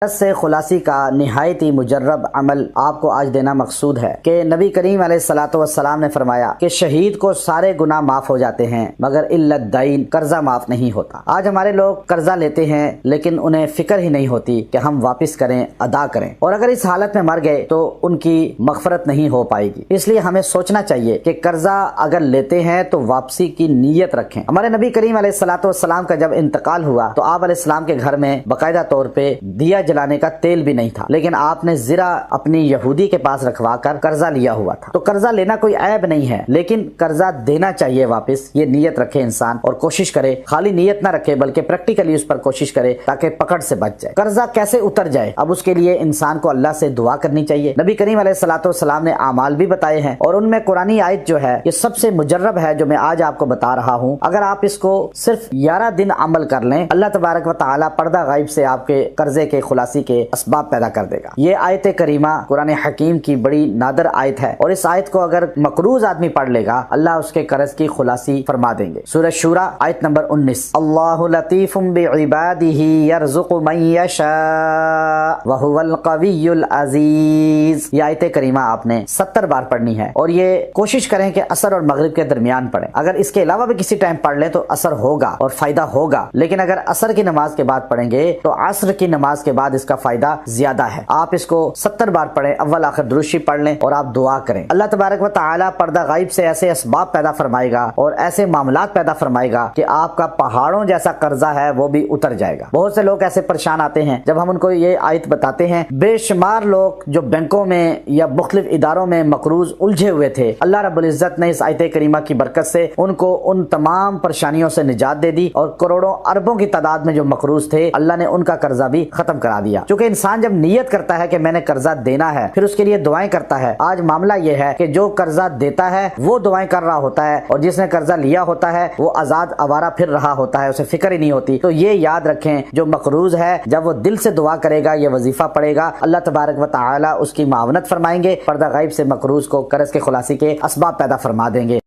قرض سے خلاصی کا نہایت ہی مجرب عمل آپ کو آج دینا مقصود ہے کہ نبی کریم علیہ الصلوۃ والسلام نے فرمایا کہ شہید کو سارے گناہ معاف ہو جاتے ہیں مگر الا الدین، قرضہ معاف نہیں ہوتا۔ آج ہمارے لوگ قرضہ لیتے ہیں لیکن انہیں فکر ہی نہیں ہوتی کہ ہم واپس کریں، ادا کریں، اور اگر اس حالت میں مر گئے تو ان کی مغفرت نہیں ہو پائے گی۔ اس لیے ہمیں سوچنا چاہیے کہ قرضہ اگر لیتے ہیں تو واپسی کی نیت رکھیں۔ ہمارے نبی کریم علیہ الصلوۃ والسلام کا جب انتقال ہوا تو آپ علیہ السلام کے گھر میں باقاعدہ طور پہ دیا جلانے کا تیل بھی نہیں تھا، لیکن آپ نے زرہ اپنی یہودی کے پاس رکھوا کر قرضہ لیا ہوا تھا۔ تو قرضہ لینا کوئی عیب نہیں ہے، لیکن قرضہ دینا چاہیے واپس، یہ نیت رکھے انسان، اور کوشش کرے، خالی نیت نہ رکھے بلکہ پریکٹیکلی اس پر کوشش کرے تاکہ پکڑ سے بچ جائے۔ قرضہ کیسے اتر جائے؟ اب اس کے لیے انسان کو اللہ سے دعا کرنی چاہیے۔ نبی کریم علیہ الصلوۃ والسلام نے اعمال بھی بتائے ہیں، اور ان میں قرآنی آیت جو ہے یہ سب سے مجرب ہے جو میں آج آپ کو بتا رہا ہوں۔ اگر آپ اس کو صرف 11 دن عمل کر لیں، اللہ تبارک و تعالی پردہ غائب سے آپ کے قرضے کے خلاصی کے اسباب پیدا کر دے گا۔ یہ آیت کریمہ قرآن حکیم کی بڑی نادر آیت ہے، اور اس آیت کو اگر مقروض آدمی پڑھ لے گا اللہ اس کے قرض کی خلاصی فرما دیں گے۔ سورہ شورى آیت نمبر 19، اللہ لطیف بعبادہ یرزق من یشاء وہو القوی العزیز۔ یہ آیت کریمہ آپ نے 70 بار پڑھنی ہے، اور یہ کوشش کریں کہ عصر اور مغرب کے درمیان پڑھیں۔ اگر اس کے علاوہ بھی کسی ٹائم پڑھ لیں تو اثر ہوگا اور فائدہ ہوگا، لیکن اگر عصر کی نماز کے بعد پڑھیں گے تو عصر کی نماز کے بعد اس کا فائدہ زیادہ ہے۔ آپ اس کو 70 بار پڑھیں، اول آخر درود شریف پڑھ لیں اور آپ دعا کریں۔ اللہ تبارک و تعالی پردہ غائب سے ایسے اسباب پیدا فرمائے گا اور ایسے معاملات پیدا فرمائے گا کہ آپ کا پہاڑوں جیسا قرضہ ہے وہ بھی اتر جائے گا۔ بہت سے لوگ ایسے پریشان آتے ہیں، جب ہم ان کو یہ آیت بتاتے ہیں، بے شمار لوگ جو بینکوں میں یا مختلف اداروں میں مقروض الجھے ہوئے تھے، اللہ رب العزت نے اس آیت کریمہ کی برکت سے ان کو ان تمام پریشانیوں سے نجات دے دی، اور کروڑوں اربوں کی تعداد میں جو مقروض تھے اللہ نے ان کا قرضہ بھی ختم کرا دیا۔ چونکہ انسان جب نیت کرتا ہے کہ میں نے قرضہ دینا ہے، پھر اس کے لیے دعائیں کرتا ہے۔ آج معاملہ یہ ہے کہ جو قرضہ دیتا ہے وہ دعائیں کر رہا ہوتا ہے، اور جس نے قرضہ لیا ہوتا ہے وہ آزاد آوارہ پھر رہا ہوتا ہے، اسے فکر ہی نہیں ہوتی۔ تو یہ یاد رکھیں، جو مقروض ہے جب وہ دل سے دعا کرے گا، یہ وظیفہ پڑھے گا، اللہ تبارک و تعالی اس کی معاونت فرمائیں گے، پردہ غائب سے مقروض کو قرض کے خلاصی کے اسباب پیدا فرما دیں گے۔